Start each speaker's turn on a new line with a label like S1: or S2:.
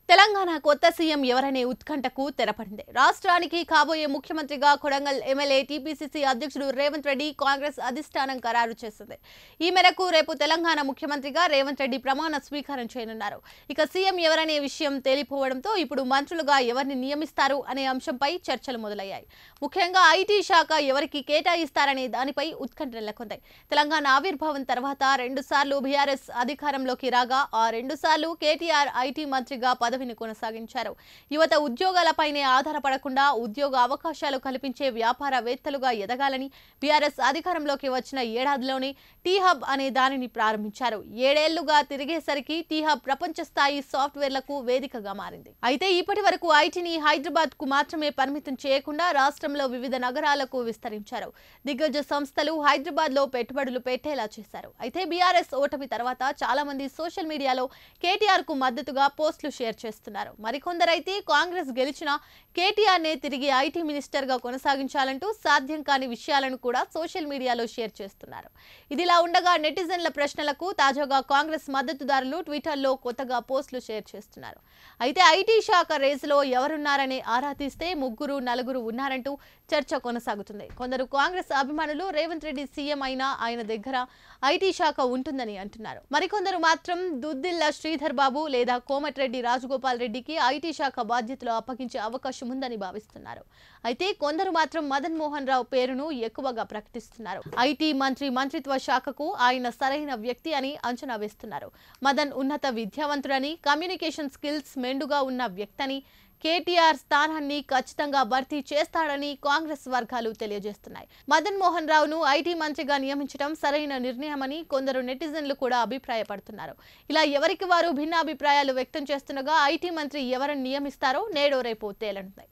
S1: తెలంగాణ కొత్త సీఎం ఎవరనే ఉత్కంఠకు తెరపడింది. రాష్ట్రానికి కాబోయే ముఖ్యమంత్రిగా కొడంగల్ ఎమ్మెల్యే టీపీసీసీ అధ్యక్షుడు రేవంత్ రెడ్డి కాంగ్రెస్ అధిష్టానం ఖరారు చేసింది. ఈ మేరకు రేపు తెలంగాణ ముఖ్యమంత్రిగా రేవంత్ రెడ్డి ప్రమాణ స్వీకారం చేయనున్నారు. ఇక సీఎం ఎవరనే విషయం తేలిపోవడంతో ఇప్పుడు మంత్రులుగా ఎవరిని నియమిస్తారు అనే అంశంపై చర్చలు మొదలయ్యాయి. ముఖ్యంగా ఐటీ శాఖ ఎవరికి కేటాయిస్తారనే దానిపై ఉత్కంఠ నెలకొంది. తెలంగాణ ఆవిర్భావం తర్వాత 2 సార్లు బీఆర్ఎస్ అధికారంలోకి రాగా ఆ 2 సార్లు కేటీఆర్ ఐటీ మంత్రిగా పదవిని కొనసాగించారు. యువత ఉద్యోగాలపైనే ఆధారపడకుండా ఉద్యోగ అవకాశాలు కల్పించే వ్యాపారవేత్తలుగా ఎదగాలని బీఆర్ఎస్ అధికారంలోకి వచ్చిన ఏడాదిలోనే టీ హబ్ అనే దానిని ప్రారంభించారు. 7 ఏళ్లుగా తిరిగేసరికి టీ హబ్ ప్రపంచ స్థాయి సాఫ్ట్వేర్లకు వేదికగా మారింది. అయితే ఇప్పటి వరకు ఐటీని హైదరాబాద్ కు మాత్రమే పరిమితం చేయకుండా రాష్ట్రంలో వివిధ నగరాలకు విస్తరించారు. దిగ్గజ సంస్థలు హైదరాబాద్ లో పెట్టుబడులు పెట్టేలా చేశారు. అయితే బీఆర్ఎస్ ఓటమి తర్వాత చాలా మంది సోషల్ మీడియాలో కేటీఆర్ కు మద్దతుగా పోస్టులు షేర్ చేస్తున్నారు. మరికొందరైతే కాంగ్రెస్ గెలిచిన కేటీఆర్ నే తిరిగి ఐటీ మినిస్టర్ గా కొనసాగించాలంటూ సాధ్యం కాని విషయాలను కూడా సోషల్ మీడియాలో షేర్ చేస్తున్నారు. ఇదిలా ఉండగా నెటిజన్ల ప్రశ్నలకు తాజాగా కాంగ్రెస్ మద్దతుదారులు ట్విట్టర్లో కొత్తగా పోస్టులు షేర్ చేస్తున్నారు. అయితే ఐటీ శాఖ రేసులో ఎవరున్నారనే ఆరా తీస్తే 3-4 ఉన్నారంటూ చర్చ కొనసాగుతుంది. కొందరు కాంగ్రెస్ అభిమానులు రేవంత్ రెడ్డి సీఎం అయినా ఆయన దగ్గర ఐటీ శాఖ ఉంటుందని అంటున్నారు. మరికొందరు మాత్రం దుద్దిల్ల శ్రీధర్ బాబు లేదా కోమటిరెడ్డి రాజగోపాల్ రెడ్డికి ఐటీ శాఖ బాధ్యతలు అప్పగించే అవకాశం ఉందని భావిస్తున్నారు. అయితే కొందరు మాత్రం మదన్ మోహన్ రావు పేరును ఎక్కువగా ప్రకటిస్తున్నారు. ఐటీ మంత్రిత్వ శాఖకు ఆయన సరైన వ్యక్తి అని అంచనా వేస్తున్నారు. మదన్ ఉన్నత విద్యావంతుడని, కమ్యూనికేషన్ స్కిల్స్ మెండుగా ఉన్న వ్యక్తని, కేటీఆర్ స్థానాన్ని ఖచ్చితంగా భర్తీ చేస్తాడని కాంగ్రెస్ వర్గాలు తెలియజేస్తున్నాయి. మదన్ మోహన్ రావును ఐటీ మంత్రిగా నియమించడం సరైన నిర్ణయమని కొందరు నెటిజన్లు కూడా అభిప్రాయపడుతున్నారు. ఇలా ఎవరికి వారు భిన్నాభిప్రాయాలు వ్యక్తం చేస్తుండగా ఐటీ మంత్రి ఎవరిని నియమిస్తారో నేడో రేపో తేలనుంది.